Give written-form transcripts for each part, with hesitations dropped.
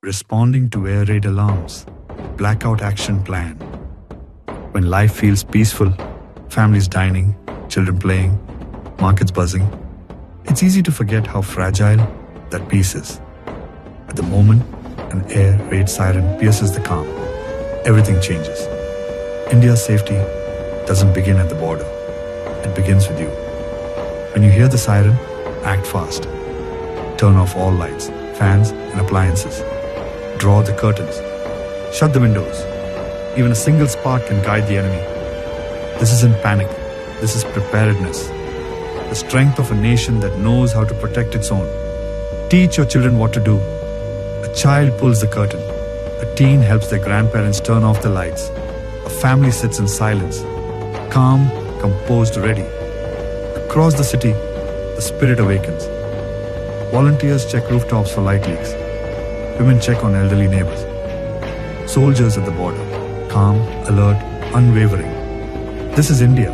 Responding to air raid alarms. Blackout action plan. When life feels peaceful, families dining, children playing, markets buzzing, it's easy to forget how fragile that peace is. At the moment an air raid siren pierces the calm, everything changes. India's safety doesn't begin at the border. It begins with you. When you hear the siren, act fast. Turn off all lights, fans, and appliances. Draw the curtains. Shut the windows. Even a single spark can guide the enemy. This isn't panic. This is preparedness. The strength of a nation that knows how to protect its own. Teach your children what to do. A child pulls the curtain. A teen helps their grandparents turn off the lights. A family sits in silence, calm, composed, ready. Across the city, the spirit awakens. Volunteers check rooftops for light leaks. Women check on elderly neighbors. Soldiers at the border, calm, alert, unwavering. This is India.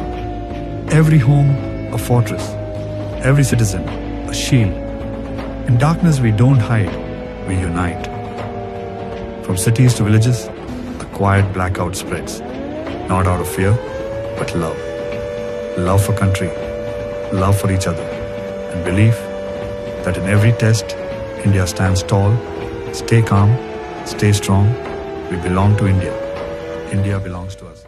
Every home, a fortress. Every citizen, a shield. In darkness, we don't hide, we unite. From cities to villages, a quiet blackout spreads. Not out of fear, but love. Love for country, love for each other, and belief that in every test, India stands tall. Stay calm, stay strong. We belong to India. India belongs to us.